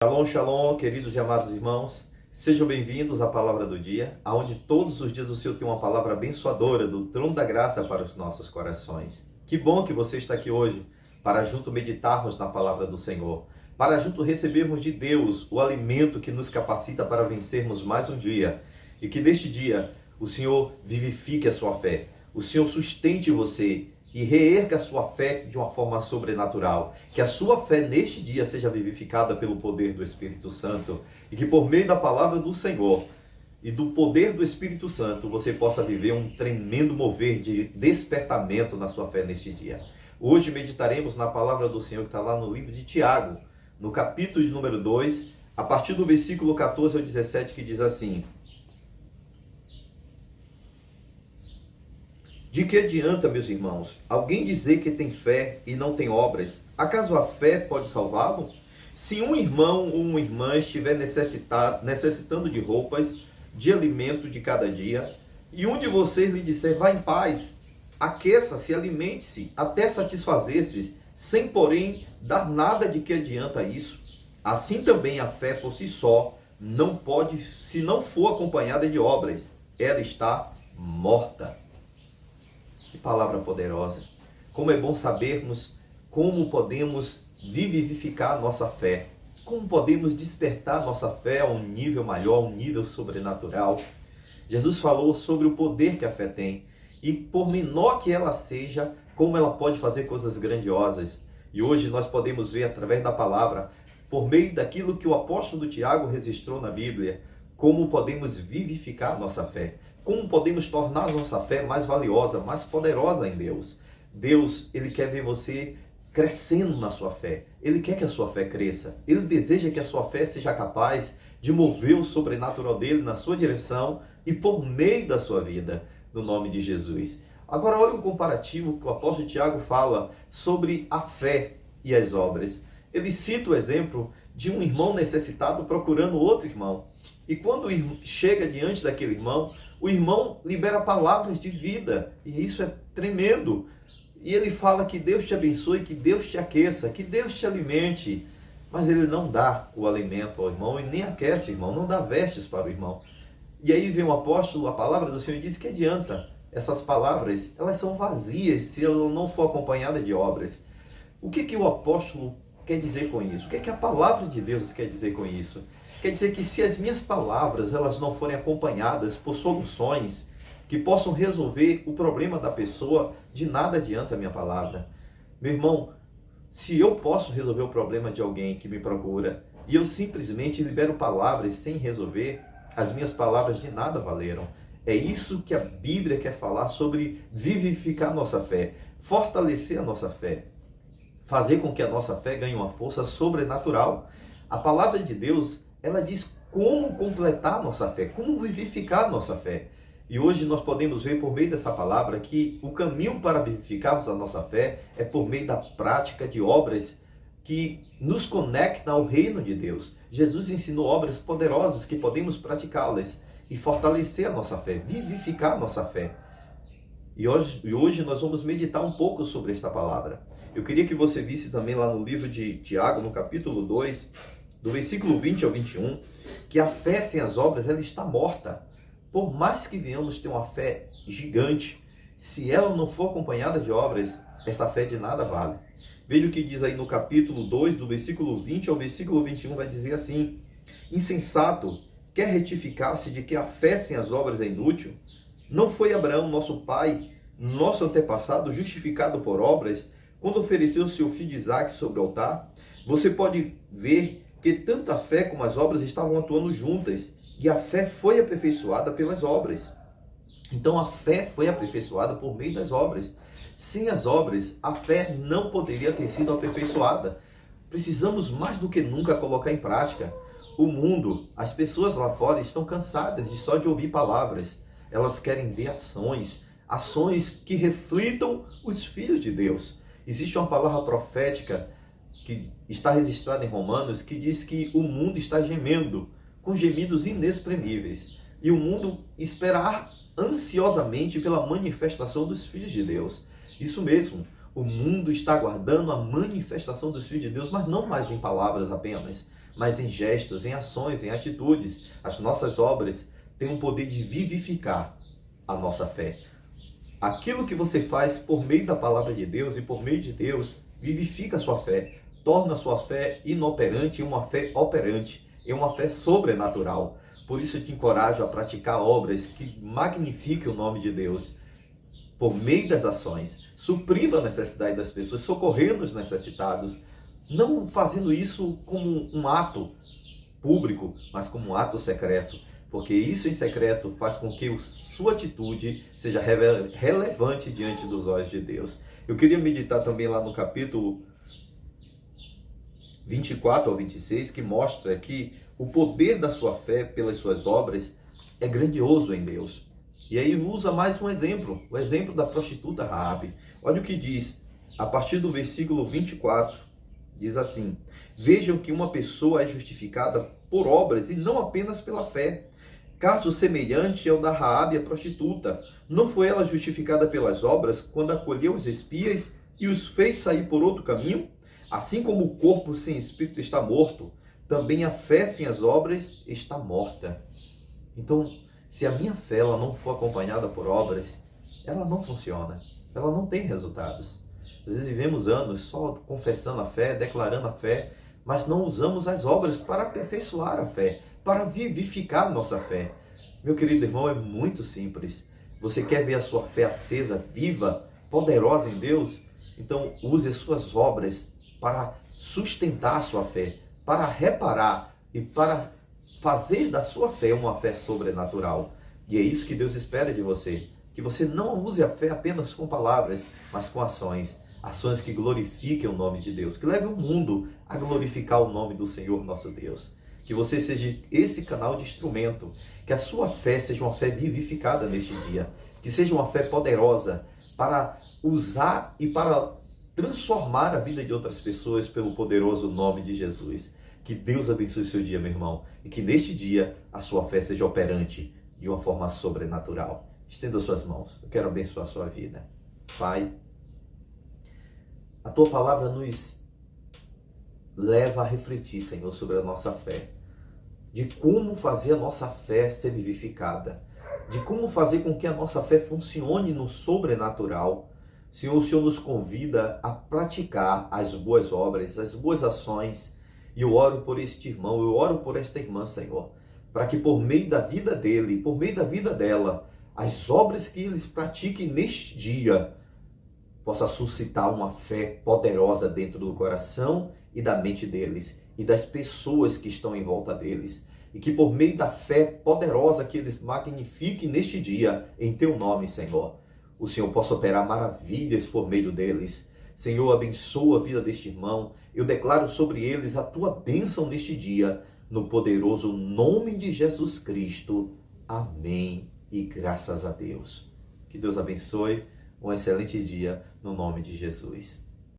Shalom, shalom, queridos e amados irmãos. Sejam bem-vindos à Palavra do Dia, onde todos os dias o Senhor tem uma palavra abençoadora do trono da graça para os nossos corações. Que bom que você está aqui hoje para junto meditarmos na palavra do Senhor, para junto recebermos de Deus o alimento que nos capacita para vencermos mais um dia. E que neste dia o Senhor vivifique a sua fé, o Senhor sustente você e reerga a sua fé de uma forma sobrenatural. Que a sua fé neste dia seja vivificada pelo poder do Espírito Santo e que por meio da palavra do Senhor e do poder do Espírito Santo você possa viver um tremendo mover de despertamento na sua fé neste dia. Hoje meditaremos na palavra do Senhor que está lá no livro de Tiago, no capítulo de número 2, a partir do versículo 14 ao 17, que diz assim: De que adianta, meus irmãos, alguém dizer que tem fé e não tem obras? Acaso a fé pode salvá-lo? Se um irmão ou uma irmã estiver necessitando de roupas, de alimento de cada dia, e um de vocês lhe disser, vá em paz, aqueça-se, alimente-se, até satisfazer-se, sem porém dar nada de que adianta isso, assim também a fé por si só não pode, se não for acompanhada de obras, ela está morta. Que palavra poderosa! Como é bom sabermos como podemos vivificar a nossa fé, como podemos despertar nossa fé a um nível maior, um nível sobrenatural. Jesus falou sobre o poder que a fé tem e por menor que ela seja, como ela pode fazer coisas grandiosas. E hoje nós podemos ver através da palavra, por meio daquilo que o apóstolo Tiago registrou na Bíblia, como podemos vivificar a nossa fé. Como podemos tornar a nossa fé mais valiosa, mais poderosa em Deus? Deus, Ele quer ver você crescendo na sua fé. Ele quer que a sua fé cresça. Ele deseja que a sua fé seja capaz de mover o sobrenatural dele na sua direção e por meio da sua vida, no nome de Jesus. Agora, olha o comparativo que o apóstolo Tiago fala sobre a fé e as obras. Ele cita o exemplo de um irmão necessitado procurando outro irmão. E quando chega diante daquele irmão, o irmão libera palavras de vida, e isso é tremendo. E ele fala que Deus te abençoe, que Deus te aqueça, que Deus te alimente. Mas ele não dá o alimento ao irmão e nem aquece o irmão, não dá vestes para o irmão. E aí vem o apóstolo, a palavra do Senhor diz que adianta. Essas palavras, elas são vazias se ela não for acompanhada de obras. O que o apóstolo quer dizer com isso? O que a palavra de Deus quer dizer com isso? Quer dizer que se as minhas palavras elas não forem acompanhadas por soluções que possam resolver o problema da pessoa, de nada adianta a minha palavra. Meu irmão, se eu posso resolver o problema de alguém que me procura e eu simplesmente libero palavras sem resolver, as minhas palavras de nada valeram. É isso que a Bíblia quer falar sobre vivificar a nossa fé, fortalecer a nossa fé, fazer com que a nossa fé ganhe uma força sobrenatural. A palavra de Deus, ela diz como completar a nossa fé, como vivificar a nossa fé. E hoje nós podemos ver por meio dessa palavra que o caminho para vivificarmos a nossa fé é por meio da prática de obras que nos conectam ao reino de Deus. Jesus ensinou obras poderosas que podemos praticá-las e fortalecer a nossa fé, vivificar a nossa fé. E hoje nós vamos meditar um pouco sobre esta palavra. Eu queria que você visse também lá no livro de Tiago, no capítulo 2, do versículo 20 ao 21, que a fé sem as obras, ela está morta. Por mais que venhamos ter uma fé gigante, se ela não for acompanhada de obras, essa fé de nada vale. Veja o que diz aí no capítulo 2, do versículo 20 ao versículo 21, vai dizer assim: Insensato, quer retificar-se de que a fé sem as obras é inútil? Não foi Abraão, nosso pai, nosso antepassado, justificado por obras, quando ofereceu seu filho Isaque sobre o altar? Você pode ver que tanto a fé como as obras estavam atuando juntas, e a fé foi aperfeiçoada pelas obras. Então a fé foi aperfeiçoada por meio das obras. Sem as obras, a fé não poderia ter sido aperfeiçoada. Precisamos mais do que nunca colocar em prática. O mundo, as pessoas lá fora estão cansadas de só de ouvir palavras. Elas querem ver ações, ações que reflitam os filhos de Deus. Existe uma palavra profética que está registrada em Romanos, que diz que o mundo está gemendo, com gemidos inexprimíveis. E o mundo espera ansiosamente pela manifestação dos filhos de Deus. Isso mesmo, O mundo está aguardando a manifestação dos filhos de Deus, mas não mais em palavras apenas, mas em gestos, em ações, em atitudes. As nossas obras têm o poder de vivificar a nossa fé. Aquilo que você faz por meio da palavra de Deus e por meio de Deus, vivifica a sua fé, torna a sua fé inoperante em uma fé operante, em uma fé sobrenatural. Por isso eu te encorajo a praticar obras que magnifiquem o nome de Deus, por meio das ações, suprindo a necessidade das pessoas, socorrendo os necessitados, não fazendo isso como um ato público, mas como um ato secreto, porque isso em secreto faz com que sua atitude seja relevante diante dos olhos de Deus. Eu queria meditar também lá no capítulo 24 ao 26, que mostra que o poder da sua fé pelas suas obras é grandioso em Deus. E aí usa mais um exemplo, o exemplo da prostituta Raabe. Olha o que diz, a partir do versículo 24, diz assim: vejam que uma pessoa é justificada por obras e não apenas pela fé. Caso semelhante ao da Raabe, a prostituta. Não foi ela justificada pelas obras quando acolheu os espias e os fez sair por outro caminho? Assim como o corpo sem espírito está morto, também a fé sem as obras está morta. Então, se a minha fé ela não for acompanhada por obras, ela não funciona, ela não tem resultados. Às vezes vivemos anos só confessando a fé, declarando a fé, mas não usamos as obras para aperfeiçoar a fé, para vivificar a nossa fé. Meu querido irmão, é muito simples. Você quer ver a sua fé acesa, viva, poderosa em Deus? Então use as suas obras para sustentar a sua fé, para reparar e para fazer da sua fé uma fé sobrenatural. E é isso que Deus espera de você. Que você não use a fé apenas com palavras, mas com ações. Ações que glorifiquem o nome de Deus, que levem o mundo a glorificar o nome do Senhor nosso Deus. Que você seja esse canal de instrumento, que a sua fé seja uma fé vivificada neste dia, que seja uma fé poderosa para usar e para transformar a vida de outras pessoas pelo poderoso nome de Jesus. Que Deus abençoe o seu dia, meu irmão, e que neste dia a sua fé seja operante de uma forma sobrenatural. Estenda suas mãos, eu quero abençoar a sua vida. Pai, a tua palavra nos leva a refletir, Senhor, sobre a nossa fé, de como fazer a nossa fé ser vivificada, de como fazer com que a nossa fé funcione no sobrenatural. Senhor, o Senhor nos convida a praticar as boas obras, as boas ações, e eu oro por este irmão, eu oro por esta irmã, Senhor, para que por meio da vida dele, por meio da vida dela, as obras que eles pratiquem neste dia, possa suscitar uma fé poderosa dentro do coração e da mente deles e das pessoas que estão em volta deles. E que por meio da fé poderosa que eles magnifiquem neste dia, em teu nome, Senhor, o Senhor possa operar maravilhas por meio deles. Senhor, abençoa a vida deste irmão. Eu declaro sobre eles a tua bênção neste dia, no poderoso nome de Jesus Cristo. Amém. E graças a Deus. Que Deus abençoe. Um excelente dia no nome de Jesus.